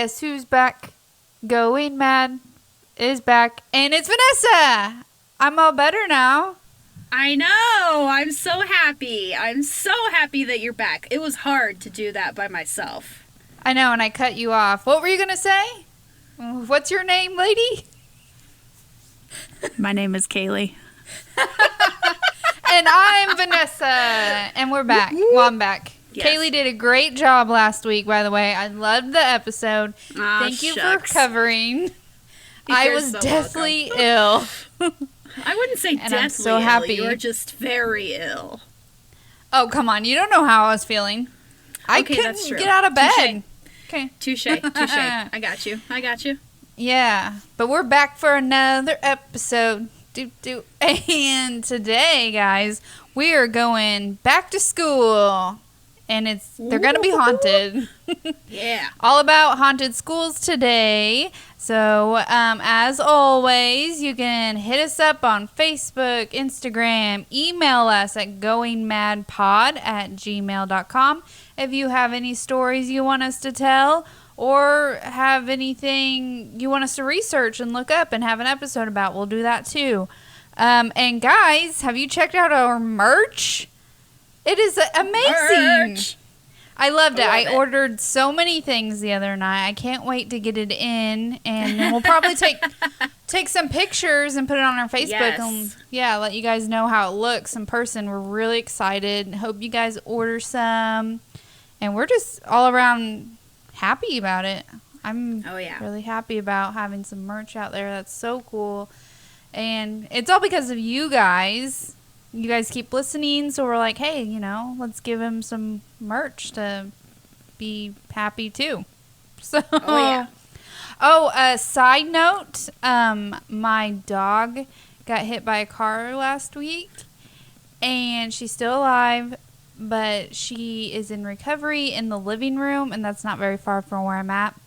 guess who's back? Going Mad is back, and it's Vanessa. I'm all better now. I know. I'm so happy. I'm so happy that you're back. It was hard to do that by myself. I know, and I cut you off. What were you going to say? What's your name, lady? My name is Kaylee. And I'm Vanessa, and we're back. Well, I'm back. Yes. Kaylee did a great job last week, by the way. I loved the episode. Thank you for covering. I was so deathly ill. I wouldn't say deathly I'm so ill. happy. You were just very ill. Oh, come on. You don't know how I was feeling. I Okay, couldn't that's true. get out of bed. Okay. Touche. I got you. Yeah, but we're back for another episode. And today, guys, we are going back to school. And they're going to be haunted. Yeah. All about haunted schools today. So, as always, you can hit us up on Facebook, Instagram, email us at goingmadpod@gmail.com if you have any stories you want us to tell or have anything you want us to research and look up and have an episode about. We'll do that too. And guys, have you checked out our merch? It is amazing. Merch. I loved it. I love it. ordered so many things the other night. I can't wait to get it in, and then we'll probably take some pictures and put it on our Facebook and let you guys know how it looks in person. We're really excited. Hope you guys order some, and we're just all around happy about it. I'm really happy about having some merch out there. That's so cool, and it's all because of you guys. You guys keep listening, so we're like, hey, let's give him some merch to be happy too. So, side note, my dog got hit by a car last week, and she's still alive, but she is in recovery in the living room, and that's not very far from where I'm at.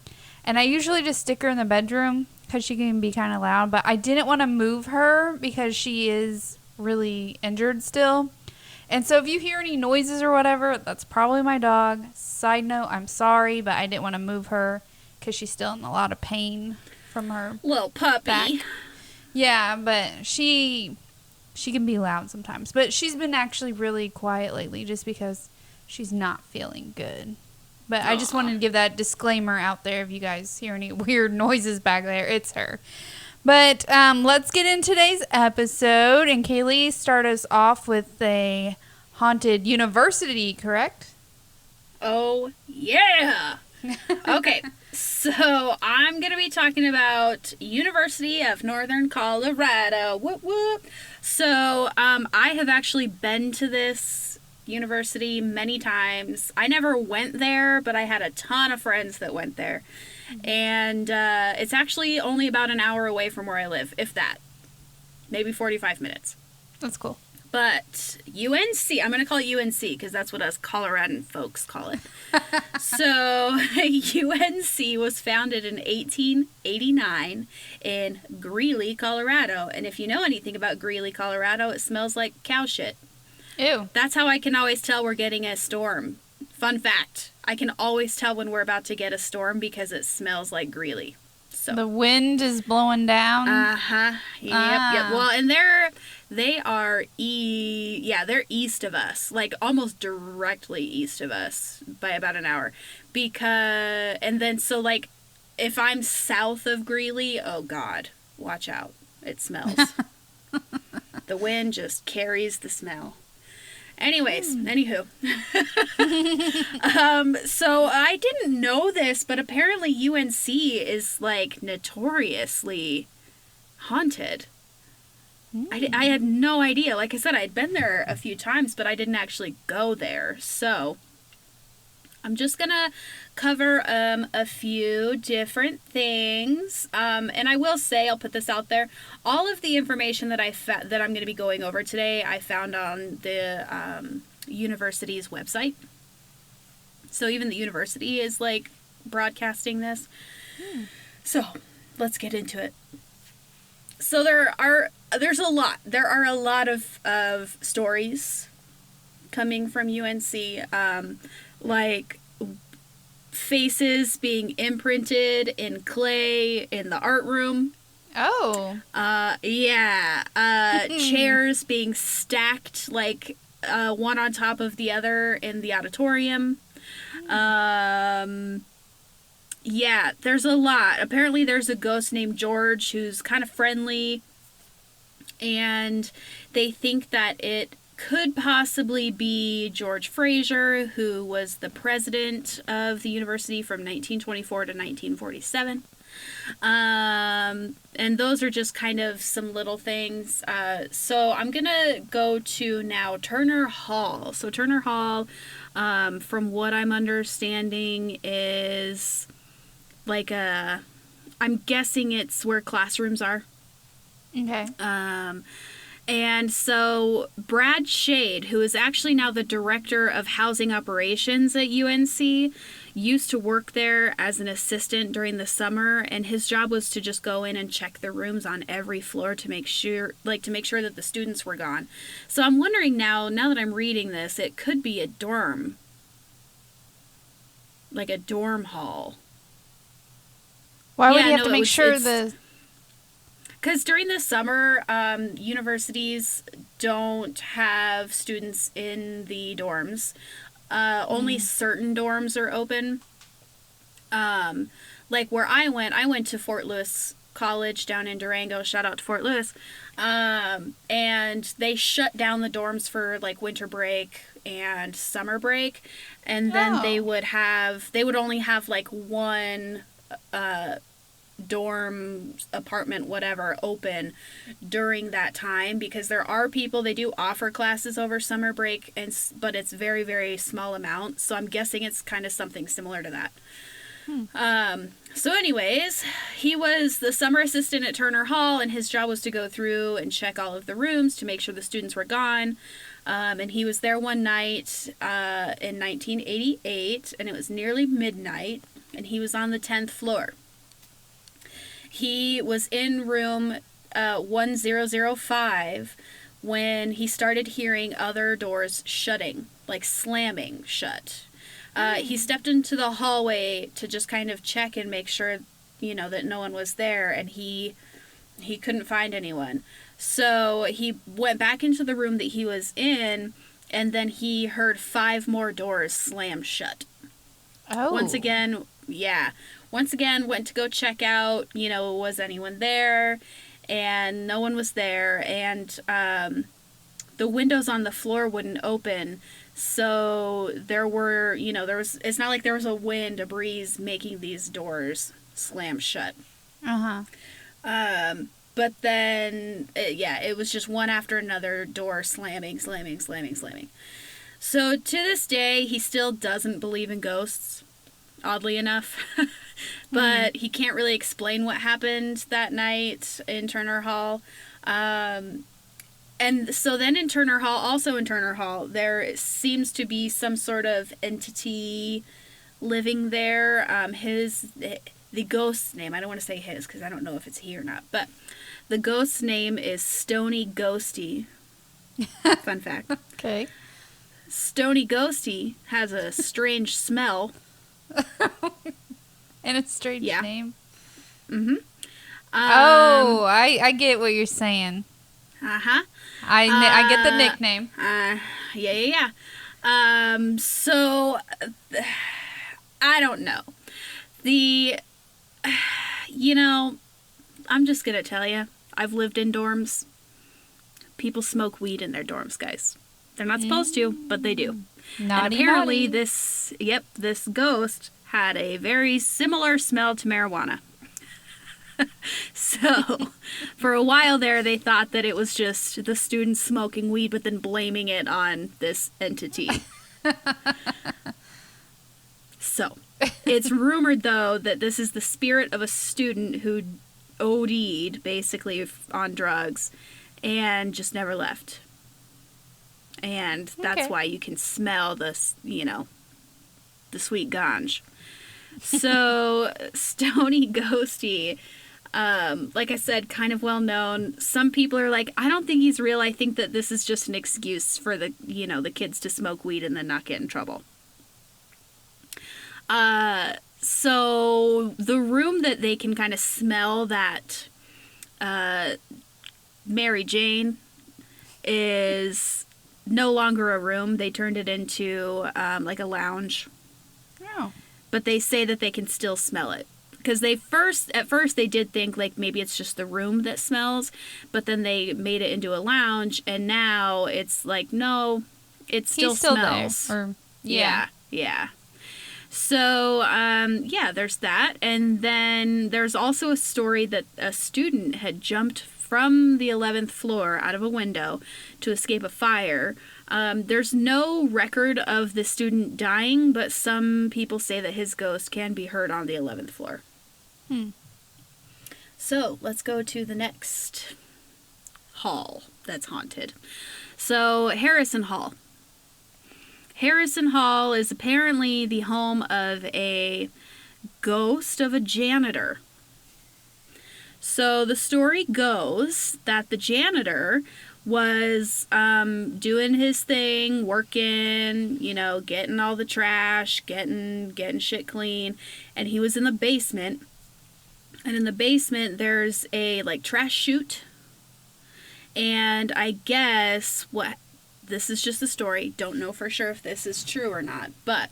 And I usually just stick her in the bedroom because she can be kind of loud, but I didn't want to move her because she is really injured still. And so if you hear any noises or whatever, that's probably my dog. Side note, I'm sorry, but I didn't want to move her because she's still in a lot of pain from her little puppy back. Yeah, but she can be loud sometimes. But she's been actually really quiet lately just because she's not feeling good. But I just wanted to give that disclaimer out there. If you guys hear any weird noises back there, it's her. But let's get in today's episode. And Kaylee, start us off with a haunted university, correct? Oh, yeah. Okay, so I'm going to be talking about University of Northern Colorado. Whoop, whoop. So I have actually been to this university many times. I never went there, but I had a ton of friends that went there. And it's actually only about an hour away from where I live, if that. Maybe 45 minutes. That's cool. But UNC, I'm going to call it UNC because that's what us Coloradan folks call it. So UNC was founded in 1889 in Greeley, Colorado. And if you know anything about Greeley, Colorado, it smells like cow shit. Ew. That's how I can always tell we're getting a storm. Fun fact, I can always tell when we're about to get a storm because it smells like Greeley. So the wind is blowing down. Yep. Well, and they're east of us, like almost directly east of us by about an hour. So if I'm south of Greeley, oh God, watch out. It smells. The wind just carries the smell. Anyways, anywho. So I didn't know this, but apparently UNC is like notoriously haunted. I had no idea. Like I said, I'd been there a few times, but I didn't actually go there. So I'm just going to cover a few different things. And I will say, I'll put this out there, all of the information that that I'm going to be going over today, I found on the university's website. So even the university is like broadcasting this. So let's get into it. So there are a lot of stories coming from UNC. Like faces being imprinted in clay in the art room. Oh. Yeah. Chairs being stacked like one on top of the other in the auditorium. Yeah, there's a lot. Apparently there's a ghost named George who's kind of friendly, and they think that it could possibly be George Fraser, who was the president of the university from 1924 to 1947. And those are just kind of some little things. So I'm gonna go to now Turner Hall. So Turner Hall, from what I'm understanding, is like I'm guessing it's where classrooms are. Okay. And so Brad Shade, who is actually now the director of housing operations at UNC, used to work there as an assistant during the summer, and his job was to just go in and check the rooms on every floor to make sure that the students were gone. So I'm wondering now that I'm reading this, it could be a dorm. Like a dorm hall. Why would you have to make sure the... Because during the summer, universities don't have students in the dorms. Only certain dorms are open. Like where I went to Fort Lewis College down in Durango. Shout out to Fort Lewis. And they shut down the dorms for like winter break and summer break. And then they would only have like one dorm, apartment, whatever, open during that time, because there are people, they do offer classes over summer break, but it's very, very small amounts. So I'm guessing it's kind of something similar to that. So anyways, he was the summer assistant at Turner Hall, and his job was to go through and check all of the rooms to make sure the students were gone. And he was there one night in 1988, and it was nearly midnight, and he was on the 10th floor. He was in room 1005 when he started hearing other doors shutting, like slamming shut. He stepped into the hallway to just kind of check and make sure, that no one was there, and he couldn't find anyone. So he went back into the room that he was in, and then he heard 5 more doors slam shut. Oh. Once again, went to go check out, was anyone there, and no one was there, and the windows on the floor wouldn't open, so there were, it's not like there was a wind, a breeze making these doors slam shut. But then, it was just one after another door slamming. So to this day, he still doesn't believe in ghosts, oddly enough. But he can't really explain what happened that night in Turner Hall. And so then in Turner Hall, there seems to be some sort of entity living there. The ghost's name, I don't want to say his because I don't know if it's he or not, but the ghost's name is Stony Ghosty. Fun fact. Okay. Stony Ghosty has a strange smell. And a strange name. Mm-hmm. I get what you're saying. Uh-huh. I get the nickname. Yeah. So, I don't know. I'm just gonna tell you, I've lived in dorms. People smoke weed in their dorms, guys. They're not supposed to, but they do. Naughty, and apparently naughty. this ghost had a very similar smell to marijuana. So, for a while there, they thought that it was just the students smoking weed, but then blaming it on this entity. So, it's rumored, though, that this is the spirit of a student who OD'd, basically, on drugs, and just never left. And that's why you can smell the sweet ganj. So, Stony Ghosty, like I said, kind of well known. Some people are like, I don't think he's real. I think that this is just an excuse for the kids to smoke weed and then not get in trouble. So the room that they can kind of smell that Mary Jane is no longer a room. They turned it into like a lounge. Oh. But they say that they can still smell it. Because at first they did think like maybe it's just the room that smells, but then they made it into a lounge, and now it's like, no, it still smells. There. Yeah. So, there's that. And then there's also a story that a student had jumped from the 11th floor out of a window to escape a fire. There's no record of the student dying, but some people say that his ghost can be heard on the 11th floor. So, let's go to the next hall that's haunted. So, Harrison Hall. Harrison Hall is apparently the home of a ghost of a janitor. So the story goes that the janitor was doing his thing, working, getting all the trash, getting shit clean, and he was in the basement. And in the basement there's a trash chute. And I guess this is just a story. Don't know for sure if this is true or not. But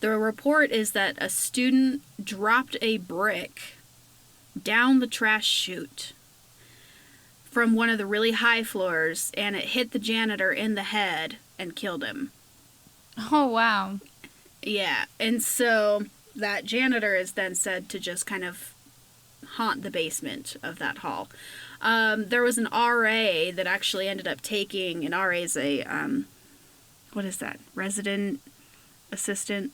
the report is that a student dropped a brick down the trash chute from one of the really high floors, and it hit the janitor in the head and killed him. Oh, wow. Yeah. And so that janitor is then said to just kind of haunt the basement of that hall. There was an RA that actually ended up taking, an RA is a, what is that? Resident assistant?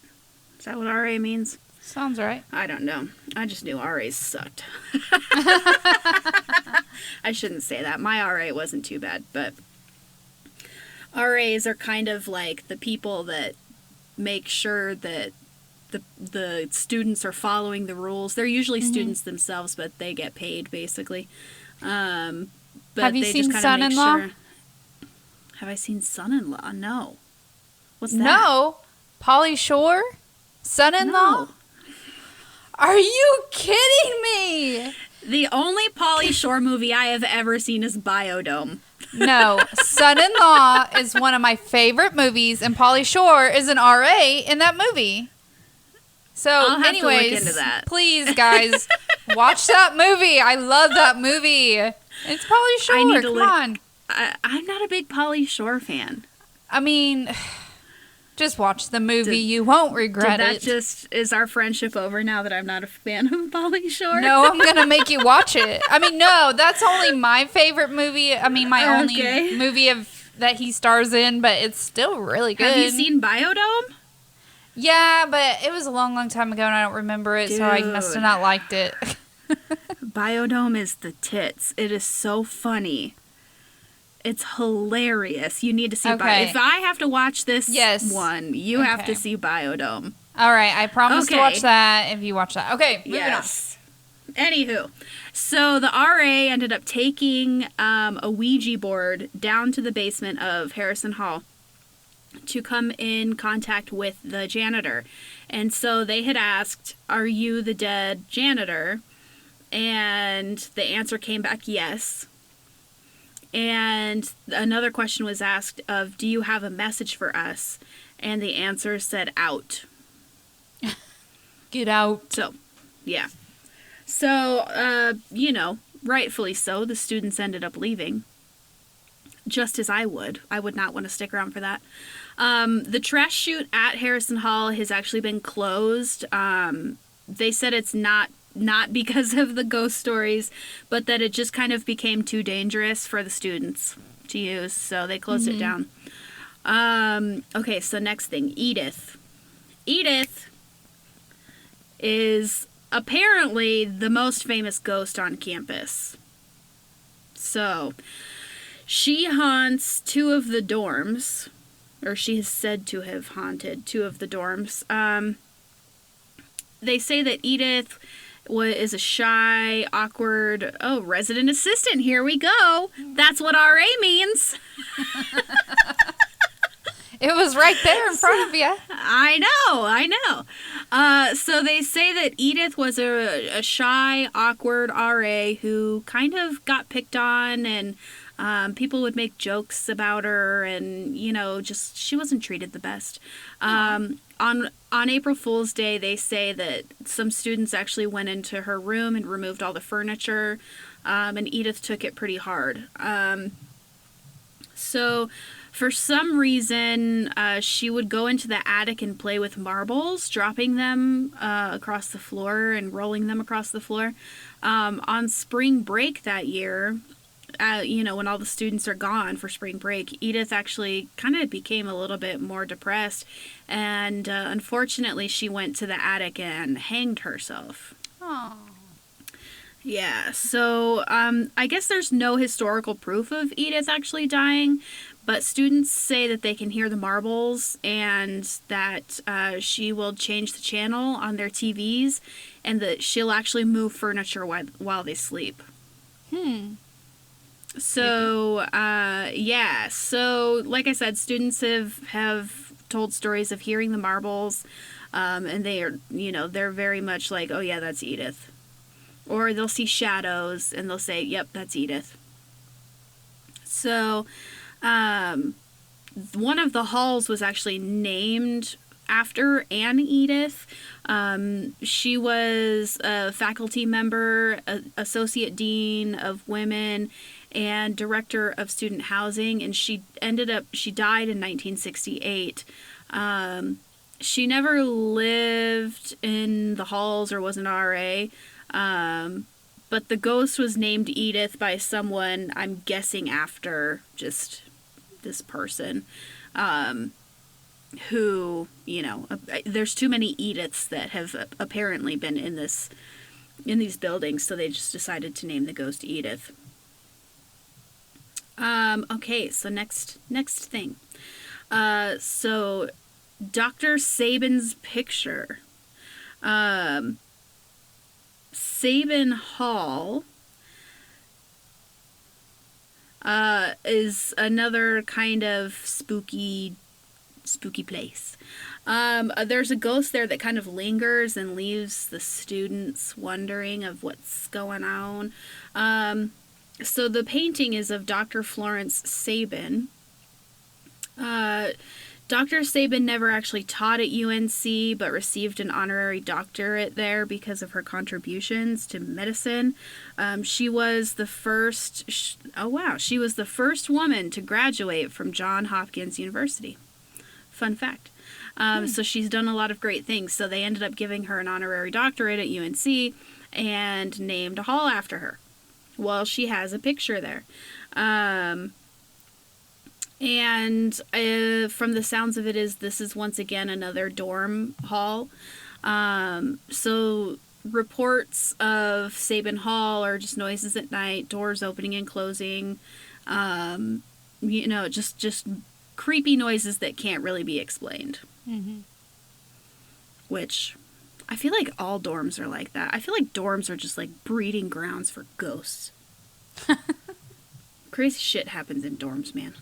Is that what RA means? Sounds right. I don't know. I just knew RAs sucked. I shouldn't say that. My RA wasn't too bad, but RAs are kind of like the people that make sure that the students are following the rules. They're usually students themselves, but they get paid, basically. But have you seen Son-in-Law? Sure. Have I seen Son-in-Law? No. What's that? No. Pauly Shore? Son-in-Law? No. Are you kidding me? The only Pauly Shore movie I have ever seen is Biodome. No. Son-in-Law is one of my favorite movies, and Pauly Shore is an RA in that movie. So, anyways, to look into that. Please, guys, watch that movie. I love that movie. It's Pauly Shore. Come on. I'm not a big Pauly Shore fan. I mean, just watch the movie. You won't regret it. Is our friendship over now that I'm not a fan of Pauly Shore? No, I'm going to make you watch it. I mean, no, that's only my favorite movie. I mean, my only movie that he stars in, but it's still really good. Have you seen Biodome? Yeah, but it was a long, long time ago, and I don't remember it, so I must have not liked it. Biodome is the tits. It is so funny. It's hilarious. You need to see Biodome. If I have to watch this one, you have to see Biodome. All right, I promise to watch that if you watch that. Okay, moving on. Anywho, so the RA ended up taking a Ouija board down to the basement of Harrison Hall to come in contact with the janitor. And so they had asked, "Are you the dead janitor?" And the answer came back yes. And another question was asked of, "Do you have a message for us?" And the answer said out. Get out. So, yeah. So, rightfully so, the students ended up leaving. Just as I would. I would not want to stick around for that. The trash chute at Harrison Hall has actually been closed. They said it's not because of the ghost stories, but that it just kind of became too dangerous for the students to use, so they closed it down. Okay, so next thing, Edith. Edith is apparently the most famous ghost on campus. So, she haunts two of the dorms, or she is said to have haunted two of the dorms. They say that Edith is a shy, awkward, resident assistant. Here we go. That's what RA means. It was right there in front of you. I know. So they say that Edith was a shy, awkward RA who kind of got picked on, and people would make jokes about her, and just she wasn't treated the best. On April Fool's Day, they say that some students actually went into her room and removed all the furniture, and Edith took it pretty hard. So for some reason, she would go into the attic and play with marbles, dropping them across the floor and rolling them across the floor. On spring break that year, when all the students are gone for spring break, Edith actually kind of became a little bit more depressed, and unfortunately she went to the attic and hanged herself. Oh. Yeah, so I guess there's no historical proof of Edith actually dying, but students say that they can hear the marbles and that she will change the channel on their TVs and that she'll actually move furniture while they sleep. So, so like I said, students have told stories of hearing the marbles, and they are, they're very much like, oh yeah, that's Edith. Or they'll see shadows and they'll say, yep, that's Edith. So, one of the halls was actually named after Anne Edith. She was a faculty member, associate dean of women, and director of student housing, and she died in 1968. She never lived in the halls or was an RA. But the ghost was named Edith by someone, I'm guessing after just this person, who, there's too many Ediths that have apparently been in these buildings, so they just decided to name the ghost Edith. Okay, so next thing. So Dr. Sabin's picture. Sabin Hall is another kind of spooky place. There's a ghost there that kind of lingers and leaves the students wondering of what's going on. So the painting is of Dr. Florence Sabin. Dr. Sabin never actually taught at UNC, but received an honorary doctorate there because of her contributions to medicine. She was the first woman to graduate from Johns Hopkins University. Fun fact. So she's done a lot of great things. So they ended up giving her an honorary doctorate at UNC and named a hall after her. Well, she has a picture there. And from the sounds of it, this is once again another dorm hall. So reports of Sabin Hall are just noises at night, doors opening and closing, just creepy noises that can't really be explained. Mm-hmm. Which I feel like all dorms are like that. I feel like dorms are just like breeding grounds for ghosts. Crazy shit happens in dorms, man.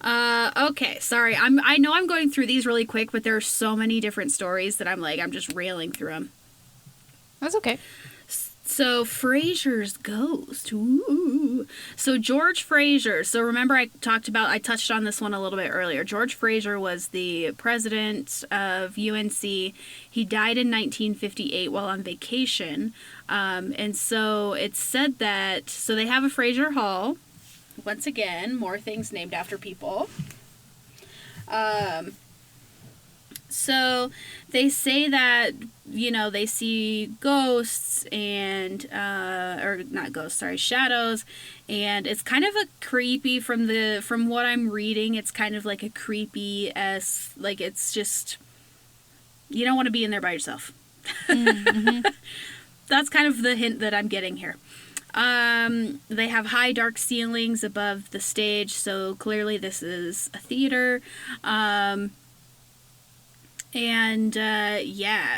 Okay, sorry. I know I'm going through these really quick, but there are so many different stories that I'm just railing through them. That's okay. So Fraser's ghost. Ooh. So George Fraser. So remember I touched on this one a little bit earlier. George Fraser was the president of UNC. He died in 1958 while on vacation. And so it's said that, so they have a Fraser Hall. Once again, more things named after people. So they say that, they see ghosts and, or not ghosts, sorry, shadows. And it's kind of a creepy from what I'm reading, it's kind of like a creepy like it's just, you don't want to be in there by yourself. Mm-hmm. That's kind of the hint that I'm getting here. They have high dark ceilings above the stage, so clearly this is a theater.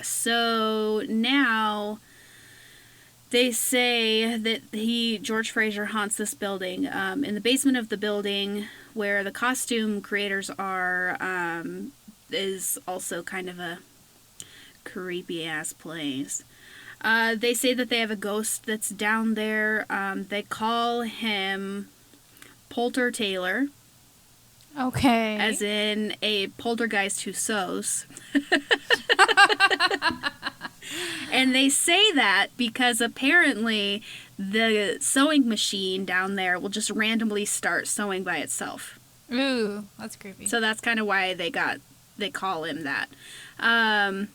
So now they say that George Fraser haunts this building. In the basement of the building where the costume creators are, is also kind of a creepy ass place. They say that they have a ghost that's down there. They call him Polter Taylor. Okay. As in a poltergeist who sews. And they say that because apparently the sewing machine down there will just randomly start sewing by itself. Ooh, that's creepy. So that's kind of why they call him that. A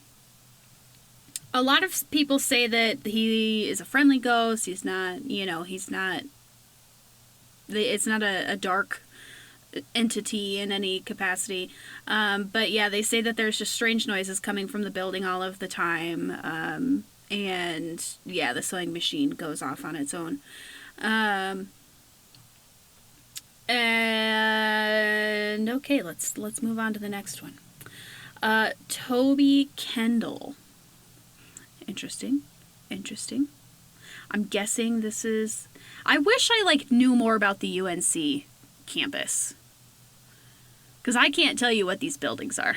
lot of people say that he is a friendly ghost. He's not, it's not a dark entity in any capacity. But yeah, they say that there's just strange noises coming from the building all of the time. And yeah, the sewing machine goes off on its own. And okay, let's move on to the next one. Toby Kendall. Interesting. I'm guessing this is... I wish I knew more about the UNC campus. Because I can't tell you what these buildings are.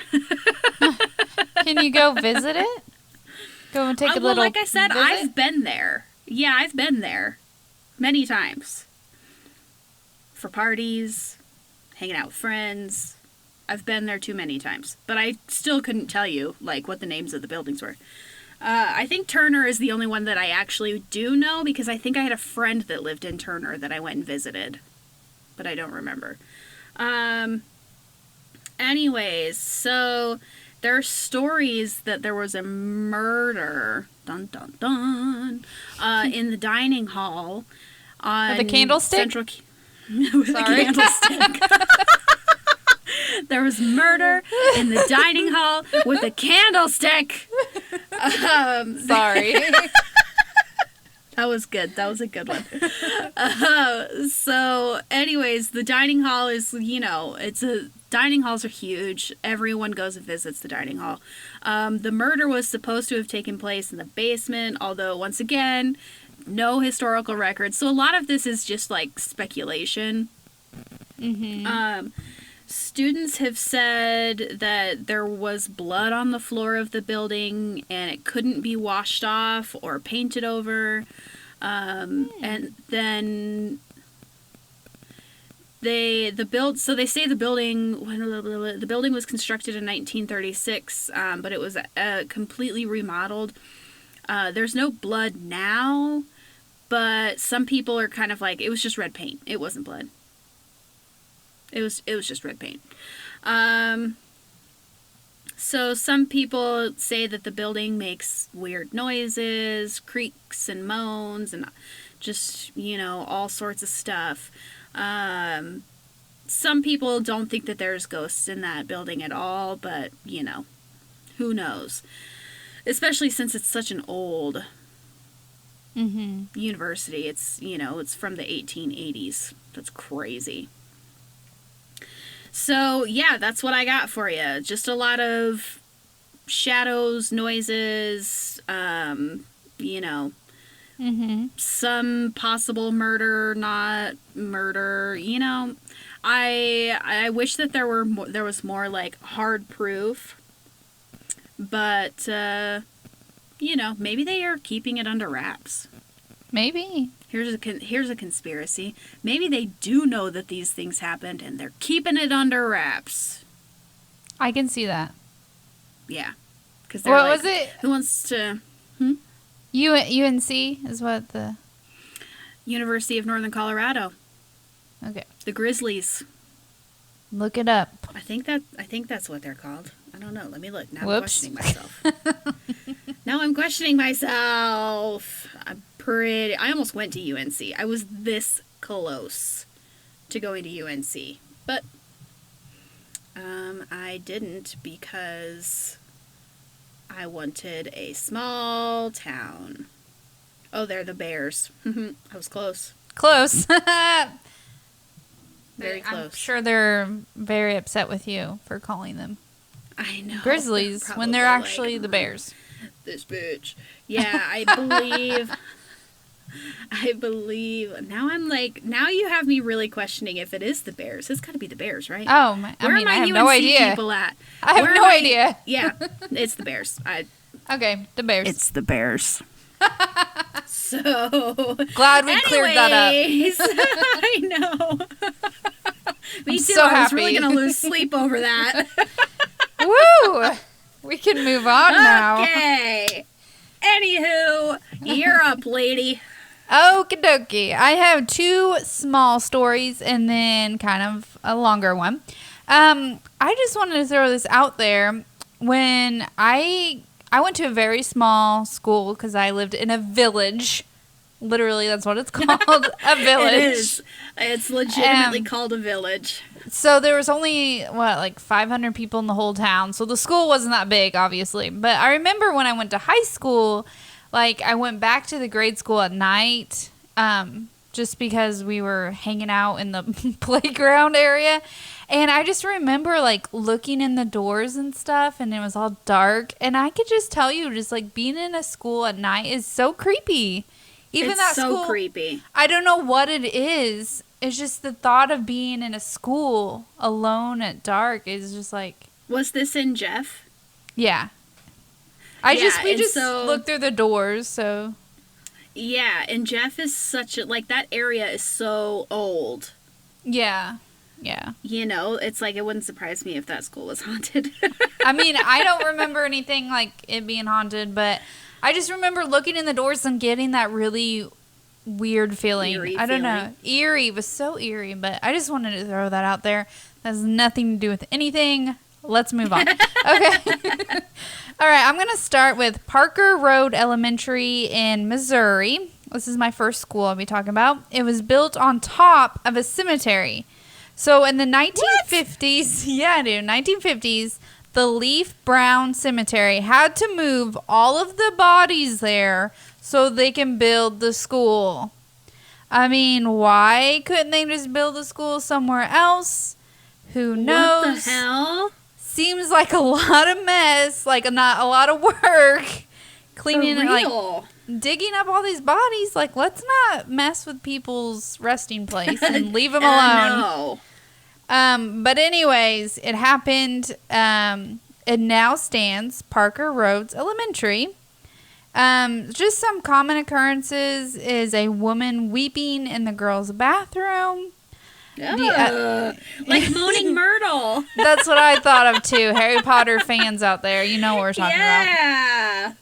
Can you go visit it? Go and take a little like I said, visit? I've been there. Yeah, I've been there. Many times. For parties, hanging out with friends. I've been there too many times. But I still couldn't tell you, what the names of the buildings were. I think Turner is the only one that I actually do know, because I think I had a friend that lived in Turner that I went and visited. But I don't remember. Anyways, so there are stories that there was a murder, dun dun dun, in the dining hall on With a candlestick? Central. With a candlestick. There was murder in the dining hall with a candlestick. Sorry. That was good. That was a good one. So, anyways, the dining hall is, dining halls are huge. Everyone goes and visits the dining hall. The murder was supposed to have taken place in the basement, although, once again, no historical records. So a lot of this is just, speculation. Mm-hmm. Students have said that there was blood on the floor of the building and it couldn't be washed off or painted over. And then they say the building was constructed in 1936, but it was completely remodeled. There's no blood now, but some people are kind of it was just red paint. It wasn't blood. It was just red paint. So some people say that the building makes weird noises, creaks and moans, and just, all sorts of stuff. Some people don't think that there's ghosts in that building at all, but, who knows? Especially since it's such an old university. It's, it's from the 1880s. That's crazy. So, yeah, that's what I got for you. Just a lot of shadows, noises, some possible murder, not murder, I wish that there was more, hard proof. But, maybe they are keeping it under wraps. Maybe. Here's a conspiracy. Maybe they do know that these things happened and they're keeping it under wraps. I can see that. Yeah. Because what was it? Who wants to... UNC is what the... University of Northern Colorado. Okay. The Grizzlies. Look it up. I think that's what they're called. I don't know. Let me look. Now Whoops. I'm questioning myself. I almost went to UNC. I was this close to going to UNC. But I didn't because I wanted a small town. Oh, they're the Bears. I was close. Close. Very close. I'm sure they're very upset with you for calling them I know. Grizzlies when they're actually the Bears. This bitch. Yeah, I believe. Now you have me really questioning if it is the Bears. It's got to be the Bears, right? Oh, I have UNC no idea. people at? I have no idea. Yeah, it's the Bears. Okay, the bears. It's the bears. So glad we cleared that up. I know. Me too. so I was really happy. gonna lose sleep over that. Woo! We can move on now. Okay. Anywho, you're up, lady. Okie dokie. I have 2 small stories and then kind of a longer one. I just wanted to throw this out there. When I went to a very small school because I lived in a village. Literally, that's what it's called, a village. It is. It's legitimately called a village. So there was only, 500 people in the whole town. So the school wasn't that big, obviously. But I remember when I went to high school, I went back to the grade school at night just because we were hanging out in the playground area. And I just remember, looking in the doors and stuff, and it was all dark. And I could just tell you, just, being in a school at night is so creepy. Even it's that so school, creepy. I don't know what it is. It's just the thought of being in a school alone at dark is just Was this in Jeff? yeah. We just looked through the doors, so. Yeah, and Jeff is such a, that area is so old. Yeah. Yeah. You know, it's it wouldn't surprise me if that school was haunted. I mean, I don't remember anything like it being haunted, but I just remember looking in the doors and getting that really weird feeling. Eerie I don't know. Eerie. It was so eerie, but I just wanted to throw that out there. That has nothing to do with anything. Let's move on. Okay. All right. I'm going to start with Parker Road Elementary in Missouri. This is my first school I'll be talking about. It was built on top of a cemetery. So in the 1950s, yeah, dude, 1950s, the Leaf Brown Cemetery had to move all of the bodies there so they can build the school. I mean, why couldn't they just build the school somewhere else? Who knows? What the hell? Seems like a lot of mess, not a lot of work. Cleaning For real? digging up all these bodies. Let's not mess with people's resting place and leave them alone. No. But anyways, it happened. It now stands Parker Roads Elementary. Just some common occurrences is a woman weeping in the girls' bathroom. Like Moaning Myrtle. That's what I thought of too. Harry Potter fans out there, you know what we're talking about.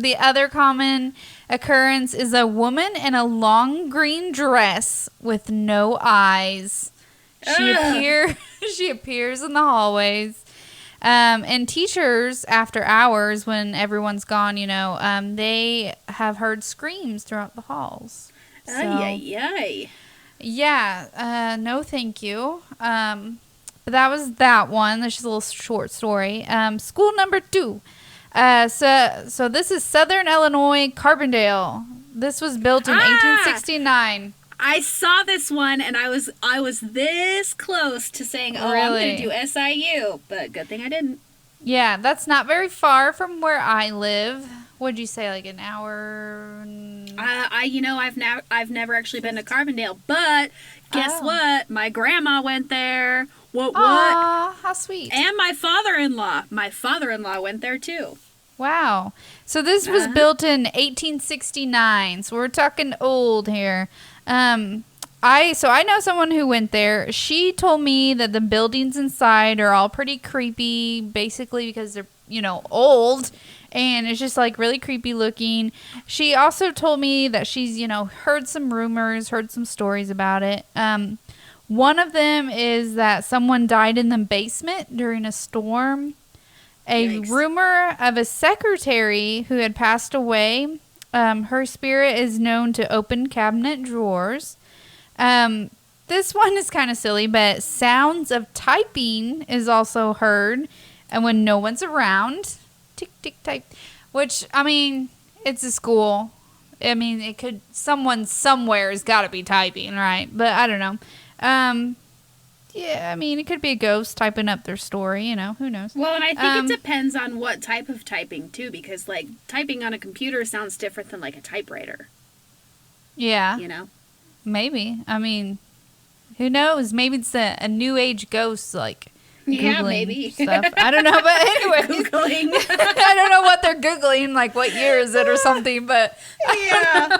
The other common occurrence is a woman in a long green dress with no eyes. She appears in the hallways. And teachers, after hours, when everyone's gone, they have heard screams throughout the halls. So, yeah, no thank you. But that was that one. That's just a little short story. School number 2. So this is Southern Illinois, Carbondale. This was built in 1869. I saw this one and I was this close to saying, "Oh, I'm going to do SIU," but good thing I didn't. Yeah, that's not very far from where I live. What'd you say, an hour? I've never actually been to Carbondale, but guess what? My grandma went there. What? Aw, how sweet. And my father-in-law. My father-in-law went there too. Wow. So this was built in 1869. So we're talking old here. I know someone who went there. She told me that the buildings inside are all pretty creepy, basically because they're, old, and it's just really creepy looking. She also told me that she's, heard some rumors, heard some stories about it. One of them is that someone died in the basement during a storm. Yikes. Rumor of a secretary who had passed away. Her spirit is known to open cabinet drawers. This one is kind of silly, but sounds of typing is also heard, and when no one's around, tick tick type. Which, I mean, it's a school. I mean, someone somewhere has got to be typing, right? But I don't know. Yeah, I mean, it could be a ghost typing up their story, who knows? Well, and I think it depends on what type of typing, too, because, typing on a computer sounds different than, a typewriter. Yeah. You Maybe. I mean, who knows? Maybe it's a new age ghost, Yeah, Googling maybe. stuff. I don't know, but anyway, Googling. I don't know what they're Googling, like what year is it or something, but Yeah.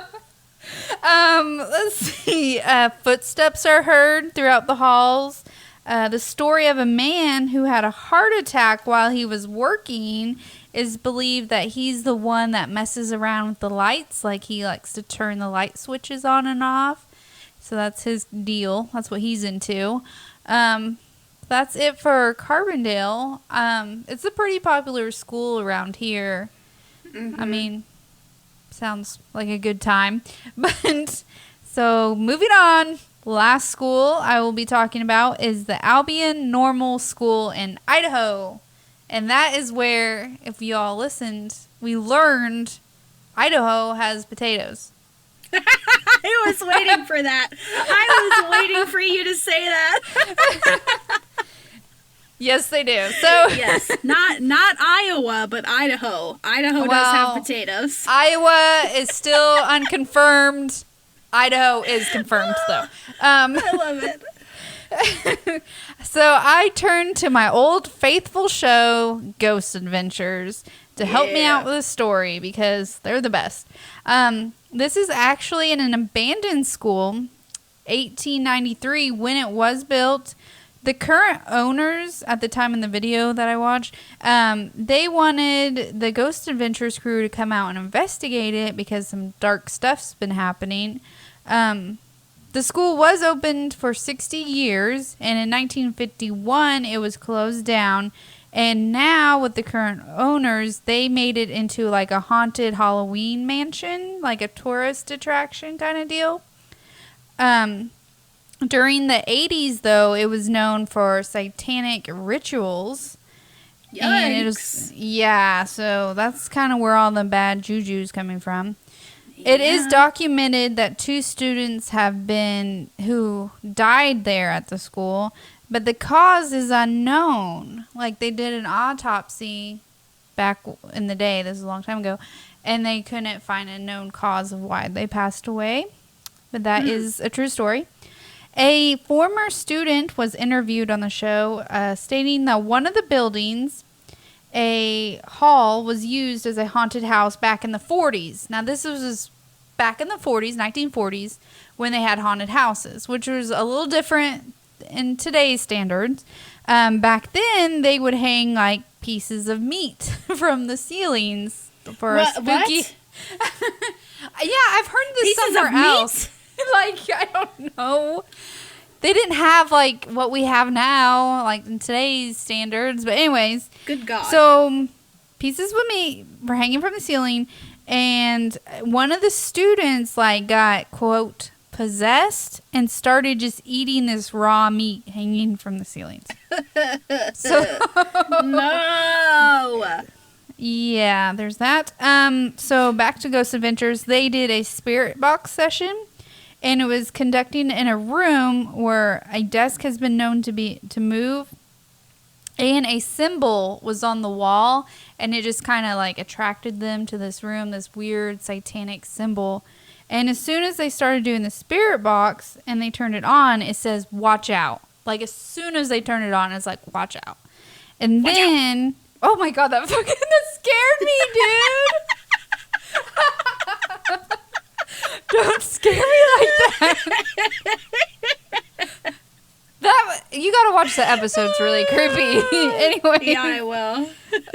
let's see. Footsteps are heard throughout the halls. The story of a man who had a heart attack while he was working is believed that he's the one that messes around with the lights. Like he likes to turn the light switches on and off. So that's his deal. That's what he's into. That's it for Carbondale. It's a pretty popular school around here. Mm-hmm. I mean, sounds like a good time. But so moving on, last school I will be talking about is the Albion Normal School in Idaho. And that is where, if you all listened, we learned Idaho has potatoes. I was waiting for that. I was waiting for you to say that. Yes, they do. So Yes, not Iowa, but Idaho. Idaho does have potatoes. Iowa is still unconfirmed. Idaho is confirmed, though. I love it. So I turned to my old faithful show, Ghost Adventures, to help me out with a story because they're the best. This is actually in an abandoned school, 1893, when it was built. The current owners at the time in the video that I watched, they wanted the Ghost Adventures crew to come out and investigate it because some dark stuff's been happening. The school was opened for 60 years, and in 1951 it was closed down. And now with the current owners, they made it into like a haunted Halloween mansion, like a tourist attraction kind of deal. During the 80s, though, it was known for satanic rituals. Yikes. And it was, yeah, so that's kind of where all the bad juju's coming from. It is documented that 2 students have been who died there at the school, but the cause is unknown. Like they did an autopsy back in the day, this is a long time ago, and they couldn't find a known cause of why they passed away. But that is a true story. A former student was interviewed on the show, stating that one of the buildings, a hall, was used as a haunted house back in the 40s. Now, this was back in the 40s, 1940s, when they had haunted houses, which was a little different in today's standards. Back then, they would hang, like, pieces of meat from the ceilings for a spooky... What? Yeah, I've heard this Pieces somewhere of meat? else. Like, I don't know. They didn't have, like, what we have now, like, in today's standards. But anyways. Good God. So, pieces of meat were hanging from the ceiling. And one of the students, like, got, quote, possessed and started just eating this raw meat hanging from the ceilings. So, no. yeah, there's that. So, back to Ghost Adventures. They did a spirit box session. And it was conducting in a room where a desk has been known to move, and a symbol was on the wall, and it just kind of like attracted them to this room, this weird satanic symbol. And as soon as they started doing the spirit box and they turned it on, it says "Watch out!" Like as soon as they turned it on, it's like "Watch out!" And Watch then, oh my god, that scared me, dude. Don't scare me like that. You gotta watch the episode. It's really creepy. Anyway. Yeah, I will.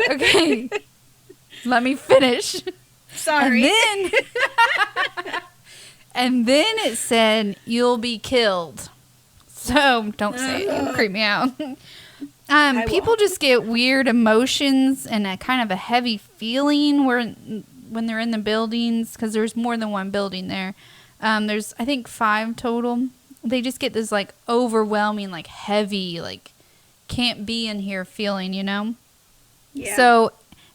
Okay. Let me finish. Sorry. And then it said, "You'll be killed." So don't say it. It'll creep me out. People just get weird emotions and a kind of a heavy feeling when they're in the buildings, because there's more than one building there. There's, I think, 5 total. They just get this, like, overwhelming, like, heavy, like, can't be in here feeling, you know? Yeah. So,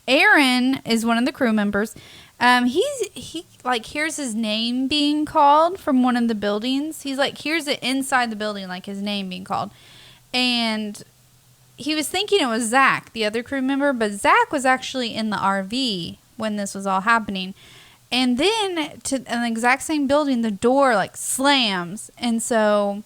Aaron is one of the crew members. He like, hears his name being called from one of the buildings. He's, like, hears it inside the building, like, his name being called. And he was thinking it was Zach, the other crew member, but Zach was actually in the RV when this was all happening. And then in the exact same building, the door like slams. And so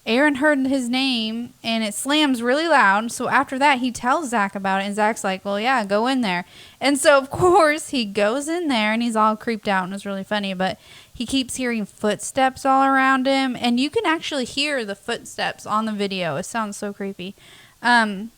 Aaron heard his name and it slams really loud. So after that, he tells Zach about it. And Zach's like, well, yeah, go in there. And so, of course, he goes in there and he's all creeped out. And it's really funny. But he keeps hearing footsteps all around him. And you can actually hear the footsteps on the video. It sounds so creepy. But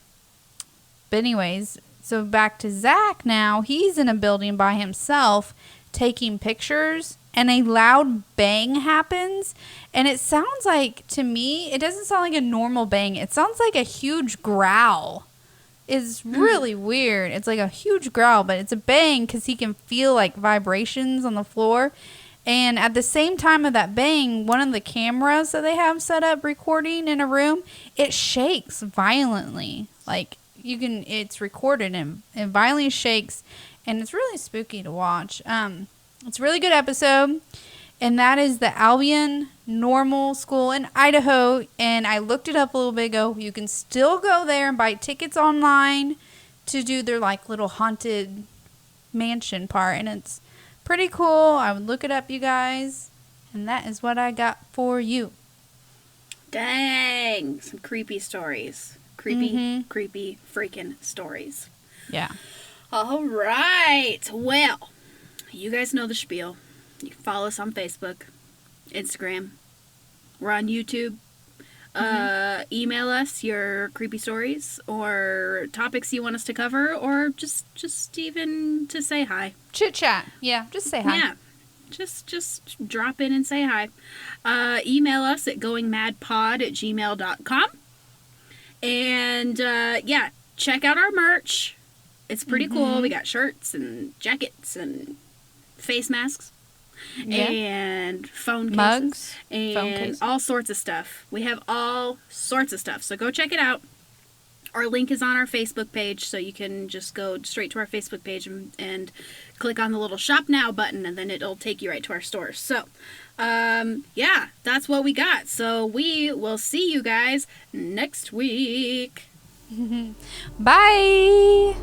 anyways, so back to Zach now. He's in a building by himself taking pictures. And a loud bang happens. And it sounds like, to me, it doesn't sound like a normal bang. It sounds like a huge growl. It's really weird. It's like a huge growl, but it's a bang because he can feel like vibrations on the floor. And at the same time of that bang, one of the cameras that they have set up recording in a room, it shakes violently. Like, it's recorded and it violently shakes. And it's really spooky to watch. It's a really good episode, and that is the Albion Normal School in Idaho, and I looked it up a little bit ago. You can still go there and buy tickets online to do their, like, little haunted mansion part, and it's pretty cool. I would look it up, you guys, and that is what I got for you. Dang, some creepy stories. Creepy freaking stories. Yeah. All right, well... You guys know the spiel. You can follow us on Facebook, Instagram. We're on YouTube. Email us your creepy stories or topics you want us to cover, or just even to say hi. Chit chat. Yeah, just say hi. Yeah, just drop in and say hi. Email us at goingmadpod@gmail.com. And yeah, check out our merch. It's pretty cool. We got shirts and jackets and face masks, and phone cases, mugs, and all sorts of stuff. We have all sorts of stuff, so go check it out. Our link is on our Facebook page, so you can just go straight to our Facebook page and click on the little Shop Now button, and then it'll take you right to our stores. So, yeah, that's what we got. So we will see you guys next week. Bye! Bye!